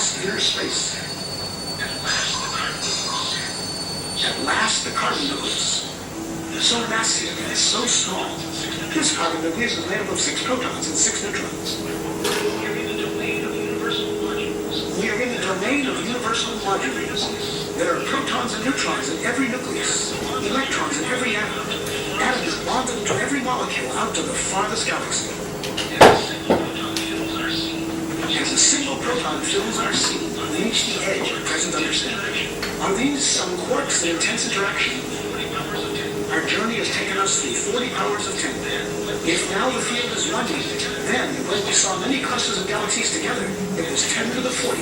vast inner space. At last the carbon nucleus. So massive and so small. This carbon nucleus is made up of 6 protons and 6 neutrons. We are in the domain of universal modules. There are protons and neutrons in every nucleus, electrons in every atom. Atom is bonded to every molecule out to the farthest galaxy. As a single proton fills our scene, we reach the edge of present understanding. Are these some quarks in intense interaction? Our journey has taken us through 40 powers of 10. If now the field is 1 unit, then when we saw many clusters of galaxies together, it was 10 to the 40,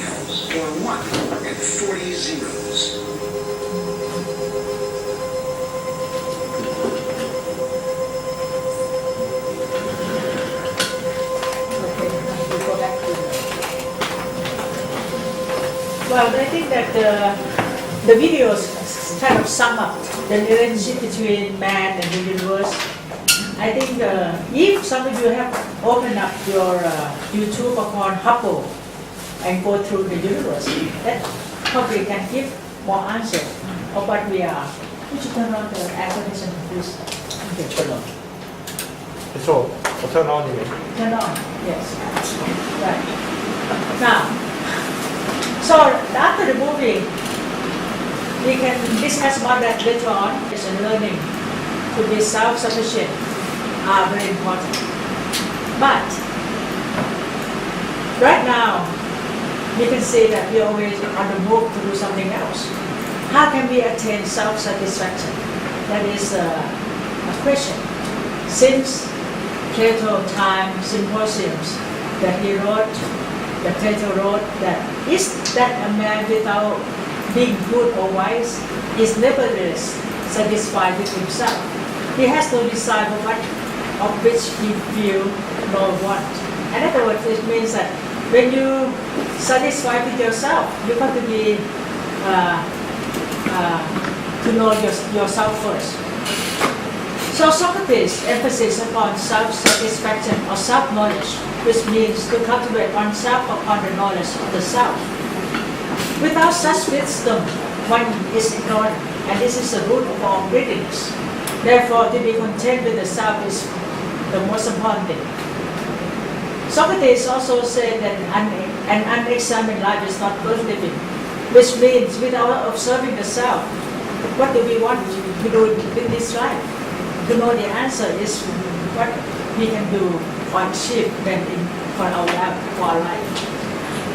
or 1 and 40 zeros. Well, I think that the videos kind of sum up the relationship between man and the universe. I think if some of you have opened up your YouTube upon Hubble and go through the universe, that probably can give more answer of what we are. You should turn on the air conditioner, please. Okay. Turn on. So, turn on you mean? Turn on, yes. Right. Now, so after the movie, we can discuss about that later on. It's a learning to be self-sufficient are very important. But right now, we can say that we are always on the move to do something else. How can we attain self-satisfaction? That is a question. Since Plato time symposiums that he wrote, that Plato wrote, that is that a man without being good or wise is nevertheless satisfied with himself. He has to decide what of which he feel nor want. In other words, it means that when you satisfy with yourself, you have to be to know yourself first. So Socrates' emphasis upon self-satisfaction or self-knowledge, which means to cultivate oneself upon the knowledge of the self. Without such wisdom, one is ignorant, and this is the root of all greediness. Therefore, to be content with the self is the most important thing. Socrates also said that an unexamined life is not worth living, which means without observing the self, what do we want to do with this life? To know the answer is what we can do or achieve for our life.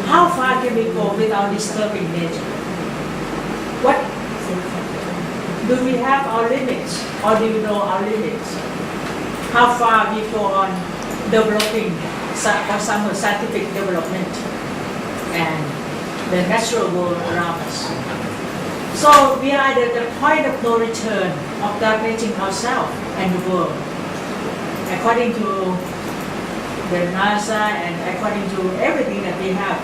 How far can we go without disturbing nature? What do we have our limits, or do we know our limits? How far we go on developing some scientific development and the natural world around us? So we are at the point of no return of damaging ourselves and the world. According to the NASA and according to everything that we have,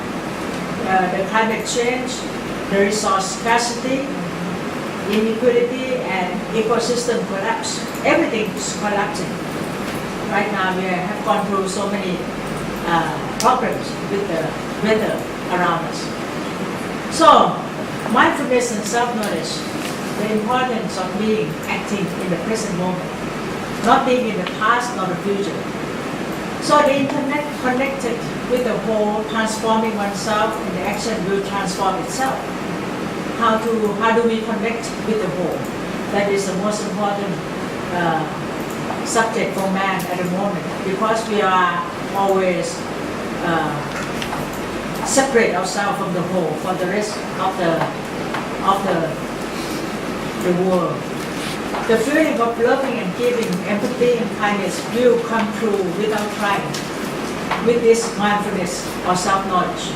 the climate change, the resource scarcity, inequality, and ecosystem collapse, everything is collapsing. Right now we have gone through so many problems with the weather around us. So, mindfulness and self-knowledge, the importance of being acting in the present moment, not being in the past nor the future. So the internet connected with the whole, transforming oneself, and the action will transform itself. How do we connect with the whole? That is the most important subject for man at the moment, because we are always separate ourselves from the whole for the rest of the world. The feeling of loving and giving, empathy and kindness will come true without trying, with this mindfulness or self-knowledge.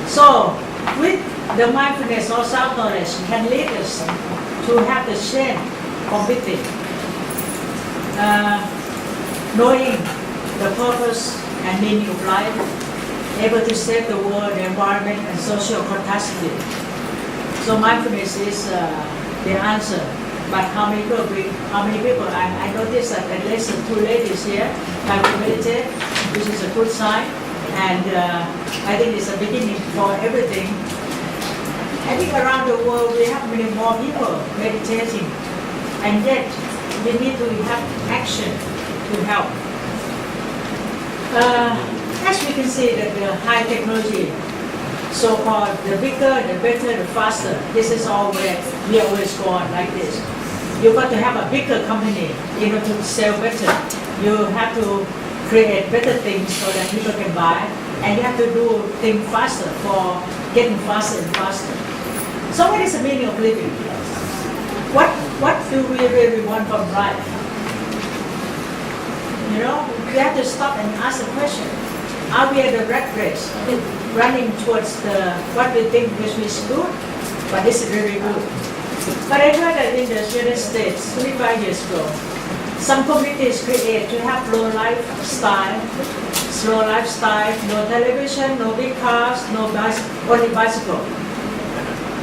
So, with the mindfulness or self-knowledge can lead us to have the strength from within, knowing the purpose and meaning of life, able to save the world, the environment, and social catastrophe. So mindfulness is the answer. But how many people? I noticed that at least 2 ladies here have meditate, which is a good sign, And I think it's a beginning for everything. I think around the world we have many more people meditating, and yet we need to have action to help. As we can see that the high technology, so-called the bigger, the better, the faster, this is all where we always go on like this. You got to have a bigger company in order to sell better. You have to create better things so that people can buy, and you have to do things faster for getting faster and faster. So what is the meaning of living? What do we really want from life? You know, we have to stop and ask the question. Are we at the rat race, running towards what we think which is good, but is it really good? But I heard that in the United States, 25 years ago, some communities create to have slow lifestyle, no television, no big cars, only bicycle.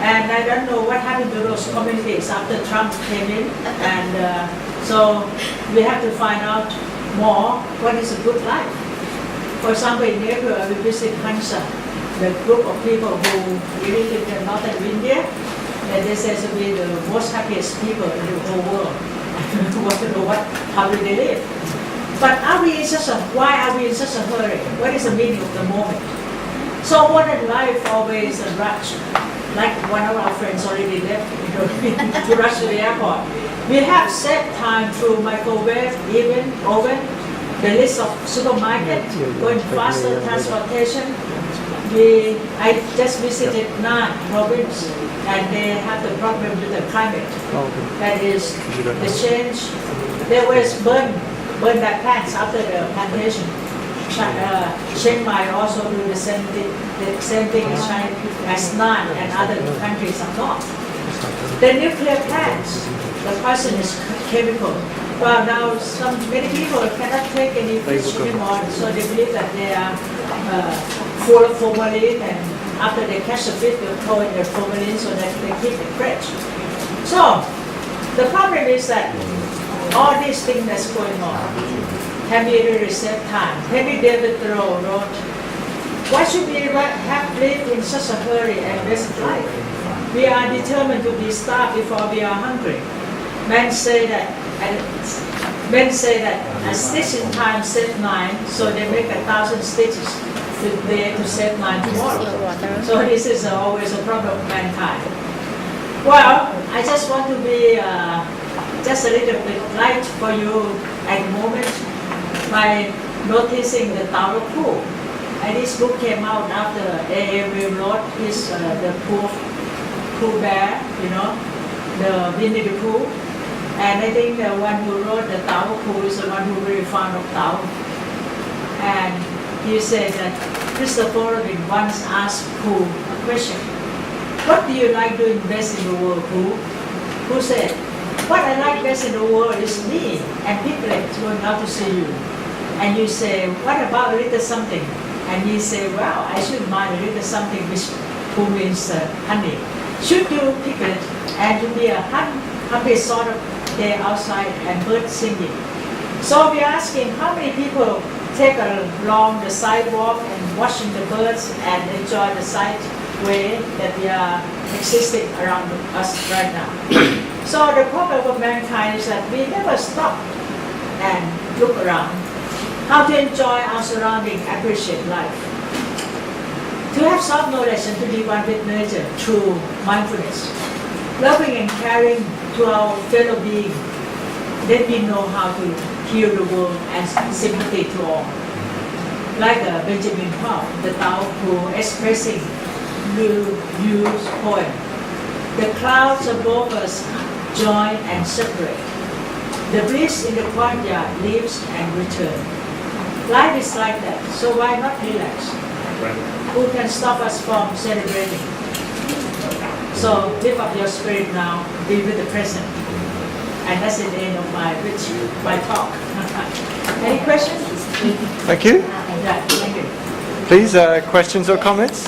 And I don't know what happened to those communities after Trump came in, and so we have to find out more what is a good life. For example, in April, I will visit Hansa, the group of people who really live in northern India, and they say to be the most happiest people in the whole world. I want to know how do they live. But why are we in such a hurry? What is the meaning of the moment? So modern life always a rush. Like one of our friends already left to rush to the airport. We have set time through microwave, even oven, the list of supermarket, going faster transportation. I just visited 9 provinces, and they have the problem with the climate. That is the change. They always burn their plants after the plantation. Chiang Mai also do the same thing as Nan and other countries up north. The nuclear plants, the poison is chemical. Well, now many people cannot take any fish anymore, so they believe that they are full of formalin, and after they catch the fish, they'll throw in their formalin so that they keep it fresh. So, the problem is that all these things that's going on, can we really save time? Henry David Thoreau wrote, why should we have lived in such a hurry and waste life? We are determined to be starved before we are hungry. Men say that a stitch in time saves 9, so they make 1,000 stitches today to save 9 tomorrow. So this is always a problem of mankind. Well, I just want to be just a little bit light for you at the moment by noticing the Tao Pooh. And this book came out after A.A. Milne wrote his the Pooh Bear, the Winnie the Pooh. And I think the one who wrote the Tao Pooh is the one who really fond of Tao. And he said that Christopher Robin once asked Pooh a question. What do you like doing best in the world, Pooh? Pooh said, what I like best in the world is me and piglets going out to see you. And you say, what about a little something? And he said, well, I shouldn't mind a little something, which Pooh means honey. Should you piglet and to be a happy sort of day outside and birds singing. So we're asking how many people take along the sidewalk and watching the birds and enjoy the sight way that we are existing around us right now. So the problem of mankind is that we never stop and look around. How to enjoy our surrounding, appreciate life. To have self-knowledge and to be one with nature through mindfulness. Loving and caring to our fellow being. Then we know how to heal the world and sympathy to all. Like Benjamin Prof, the Tao Pooh expressing Liu's poem. The clouds above us join and separate. The bliss in the courtyard leaves and returns. Life is like that, so why not relax? Who can stop us from celebrating? So lift up your spirit now, be with the present. And that's the end of my talk. Any questions? Thank you. Yeah, thank you. Please, questions or comments?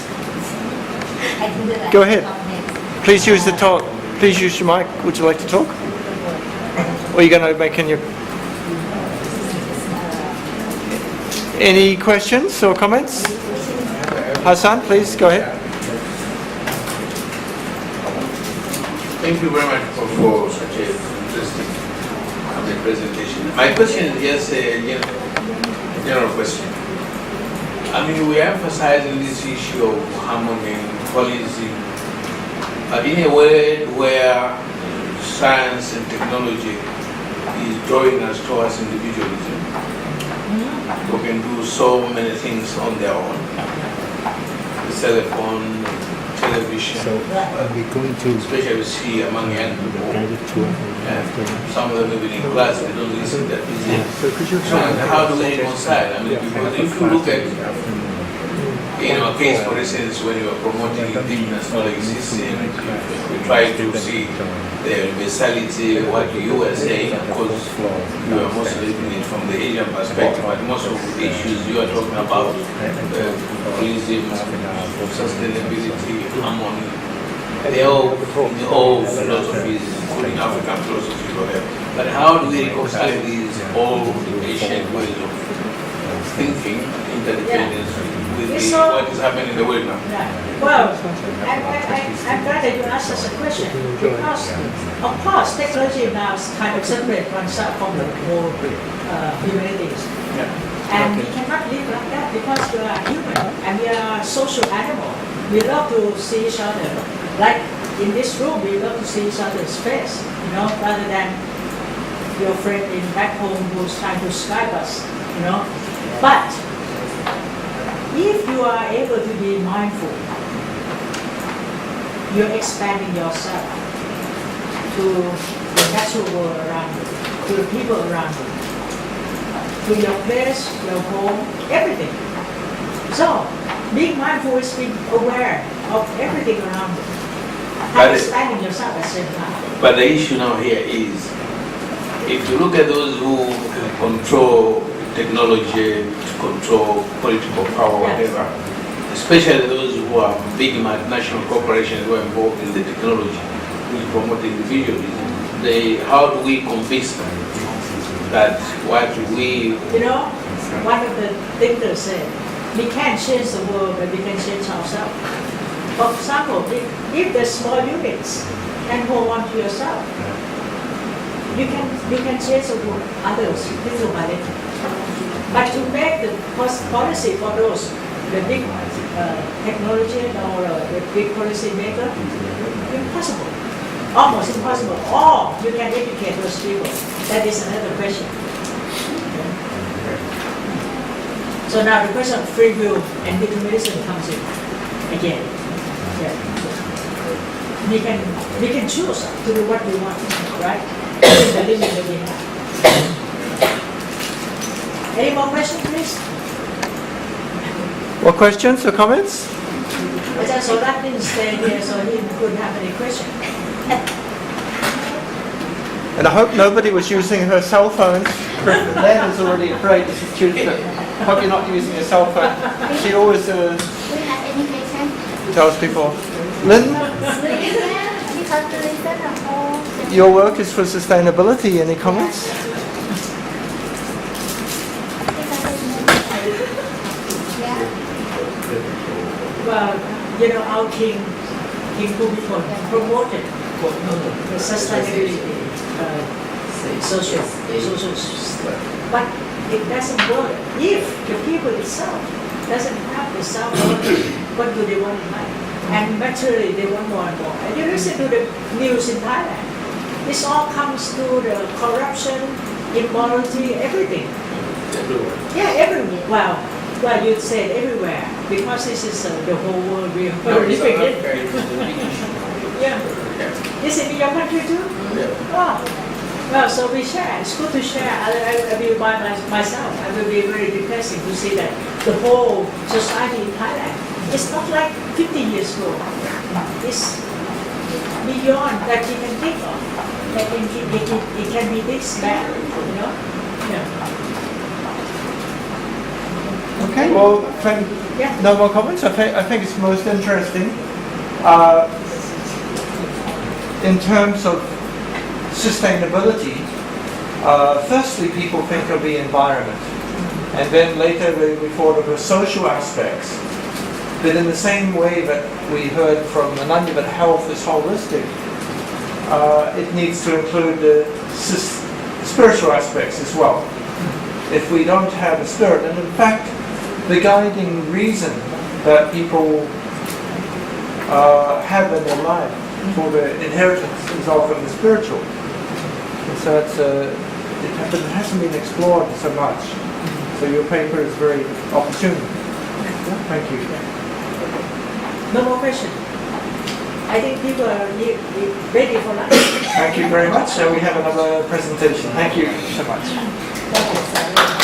Go ahead. Please use the talk. Please use your mic. Would you like to talk? Or are you going to make in your... Any questions or comments? Hassan, please go ahead. Thank you very much for such a interesting presentation. My question is just a general question. I mean, we emphasize in this issue of harmony and policy, but in a world where science and technology is drawing us towards individualism, we can do so many things on their own. The cell phone, television, especially we see among young people. Some of them even in class, they don't listen that easily. So how do we reconcile? I mean, because if you look at, in our case, for instance, when you are promoting indigenous knowledge system, we try to see the universality, what you were saying, because you are mostly looking at it from the Asian perspective, but most of the issues you are talking about, tourism, sustainability, harmony, they all philosophies, including African philosophy, whatever. But how do we reconcile these old Asian ways of thinking, interdependence, with what is happening in the world now? Well, I'm glad that you asked us a question, because of course technology now is kind of separate oneself from the whole humanities. And we cannot live like that because we are human and we are social animal. We love to see each other. Like in this room, we love to see each other's face, rather than your friend in back home who's trying to Skype us, But if you are able to be mindful, you're expanding yourself to the natural world around you, to the people around you, to your place, your home, everything. So, being mindful is being aware of everything around you and expanding yourself at the same time. But the issue now here is, if you look at those who control technology, control political power, whatever, especially those who are big multinational corporations who are involved in the technology, which promote individualism, how do we convince them that what we... One of the thinkers said, we can't change the world, but we can change ourselves. For example, if the small units can hold on to yourself, you can change the world, others, little by little. But to make the policy for those, the big technology or the big policy maker, impossible, almost impossible. Or you can educate those people. That is another question. So now the question of free will and determinism comes in again. We can choose to do what we want, right? Within the limit that we have. Any more questions, please? More questions or comments? So that didn't stay here, so he couldn't have any question. And I hope nobody was using her cell phones. Len is already afraid this is Chutatip. I hope you're not using a cell phone. She always tells people, Lynn, your work is for sustainability. Any comments? Well, our King Bhumibol promoted the sustainability, social, but it doesn't work if the people itself doesn't have the self-knowledge. What do they want in life? And materially, they want more and more. And you listen to the news in Thailand. This all comes through the corruption, immorality, everything. Everywhere. Yeah, everywhere. Well, you'd say it everywhere, because this is the whole world we are living in. Yeah. Is it in your country too? Yeah. Oh. Well, so we share. It's good to share. I will by myself. I will be very depressing to see that the whole society in Thailand is not like 50 years ago. It's beyond that you can think of. That it can be this bad, Yeah. Okay, well, no more comments. I think it's most interesting in terms of sustainability. Firstly, people think of the environment. And then later we thought of the social aspects. But in the same way that we heard from Ananya that health is holistic, it needs to include the spiritual aspects as well. If we don't have a spirit, and in fact, the guiding reason that people have in their life for the inheritance is often the spiritual. And so it hasn't been explored so much. So your paper is very opportune. Thank you. No more question. I think people are ready for lunch. Thank you very much. So we have another presentation. Thank you so much. Thank you.